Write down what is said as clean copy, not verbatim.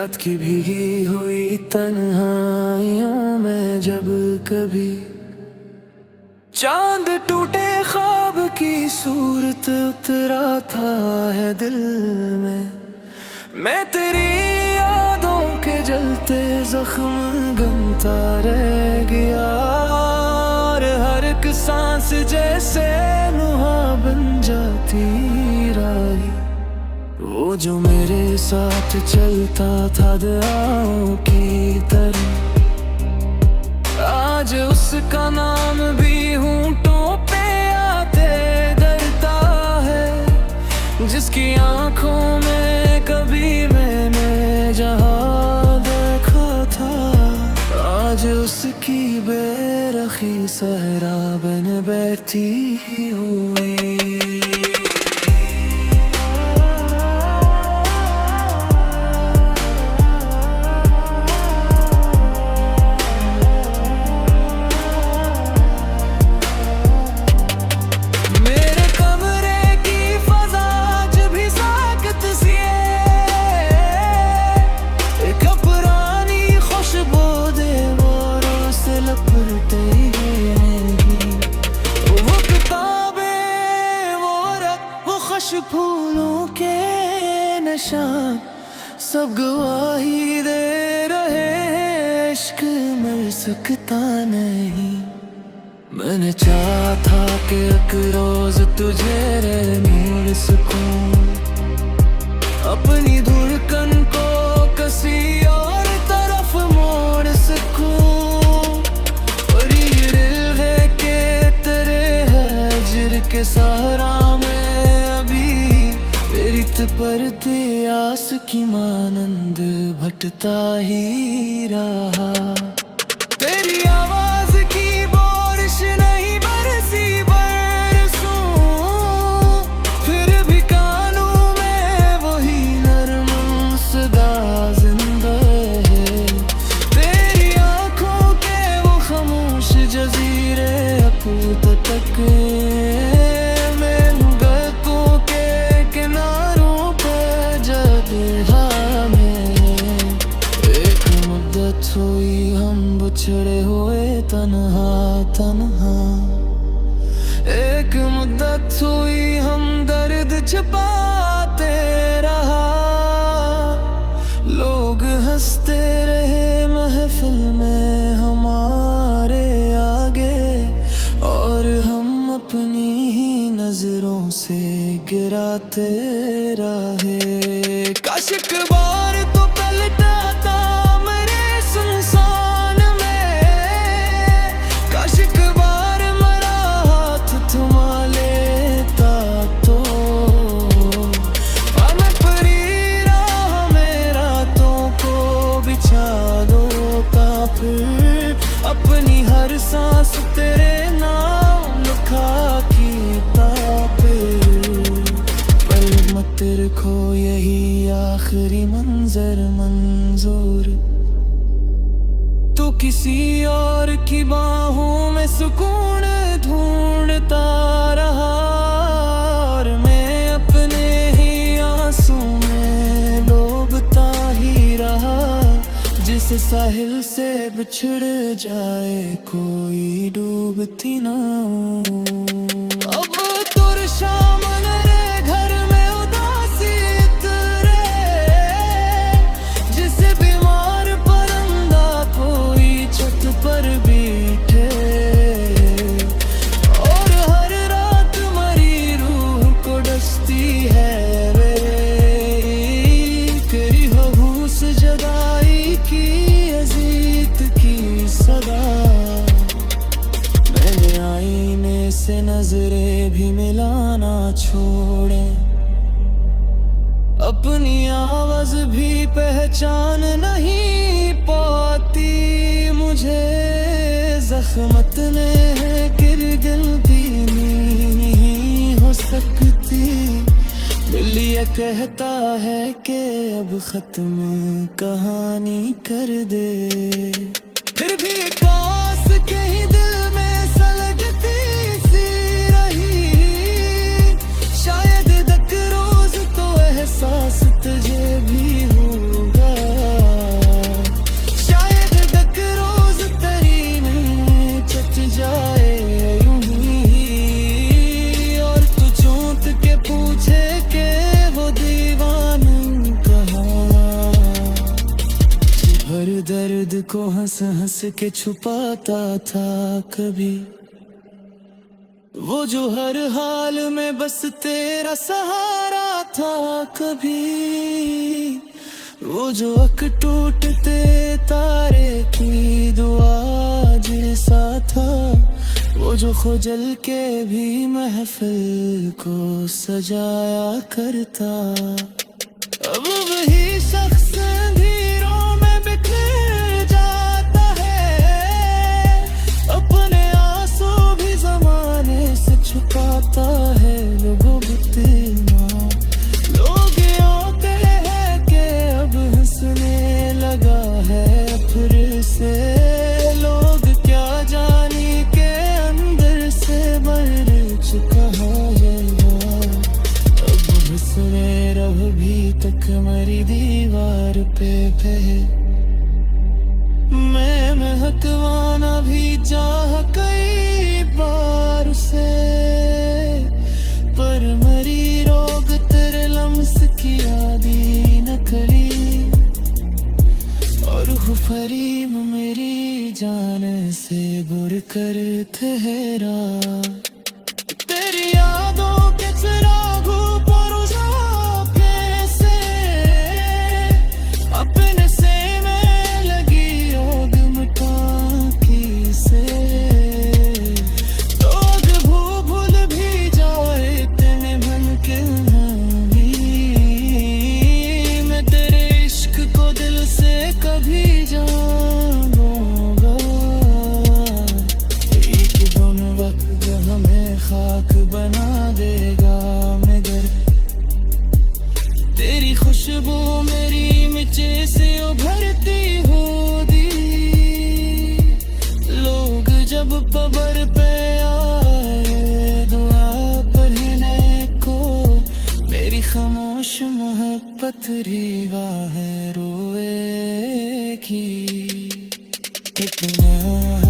रात की भीगी हुई तन्हाइयों में जब कभी चांद टूटे ख्वाब की सूरत उतरा था है दिल में। मैं तेरी यादों के जलते जख्म गमता रह गया और हर एक सांस जैसे नुहा बन जाती रही। वो जो मेरे साथ चलता था दुआओं की तरह, आज उसका नाम भी होंठों पे आते डरता है। जिसकी आंखों में कभी मैंने जहां देखा था, आज उसकी बेरखी सहरा बन बैठी हुई। फूलों के निशान सब गवाही दे रहे हैं, इश्क मर सकता नहीं। मैंने चाहा था कि एक रोज तुझे मिल सकूं, अपनी धड़कन को किसी और तरफ मोड़ सकूं। और ये दिल है कि तेरे हजर के सहारा में पर आस की मानंद भटता ही रहा। तेरी आवाज की बारिश नहीं बरसी बरसों, फिर भी कानों में वही नरम सदा जिंदा है। तेरी आंखों के वो खामोश जजीरे अकूत तक बिछड़े हुए तन्हा तन्हा। एक मुद्दत हुई हम दर्द छिपाते रहा, लोग हंसते रहे महफिल में हमारे आगे, और हम अपनी ही नजरों से गिराते रहे। काश एक बार तो पलटा था मेरे सुनसान में, काश एक बार मेरा हाथ थमा लेता तो। मैं परी राह में रातों को बिछा दोता, फिर अपनी हर सांस तेरे नाम लिखा कीता। तेरे को यही आखिरी मंजर मंजूर, तो किसी और की बाहों में सुकून ढूंढता रहा, और मैं अपने ही आंसू में डूबता ही रहा। जिस साहिल से बिछड़ जाए कोई डूबती ना हो। अब तुर शाम पर बैठे, और हर रात मरी रूह को डसती है वे तेरी हबूस जगाई की अजीत की सदा। मैंने आईने से नजरें भी मिलाना छोड़े, अपनी आवाज भी पहचान नहीं पाती मुझे। जख्मत ने है गिरगिल भी नहीं हो सकती, दिल ये कहता है कि अब खत्म कहानी कर दे। फिर भी काश कहीं दिल में सलगती सी रही, शायद तक रोज तो एहसास तुझे भी होगा। दर्द को हंस हंस के छुपाता था कभी। वो जो हर हाल में बस तेरा सहारा था कभी। वो जो अक टूटते तारे की दुआ जैसा था। वो जो खुजल के भी महफिल को सजाया करता। अब वही शख्स अंधेरों में बिखर जाता है। अपने आंसू भी ज़माने से छुपाता है। लोगों बितना लोग आते हैं कि अब हंसने लगा है फिर से। लोग क्या जाने के अंदर से मर चुका है। अब हंसने रह भी तक मरी दीवार पे मैं महकवाना भी चाह कई बार से। पर मरी रोग तेरे लम्स की आदि न करी। और फरीब मेरी जान से बुर कर ठहरा। तेरी यादों के चिरागों पर उजाले से अपने से में लगी आग मिटाकी से। तो अग भूल भी जाए तेने मन के भी। मैं तेरे इश्क को दिल से कभी जानूंगा। एक दिन वक्त हमें खाक बना देगा मगर तेरी खुशबू मेरी मिचे से उभरती होगी। लोग जब कब्र पे आए दुआ पढ़ने को। मेरी खामोश मोहब्बत रीवा है रोए की। कितना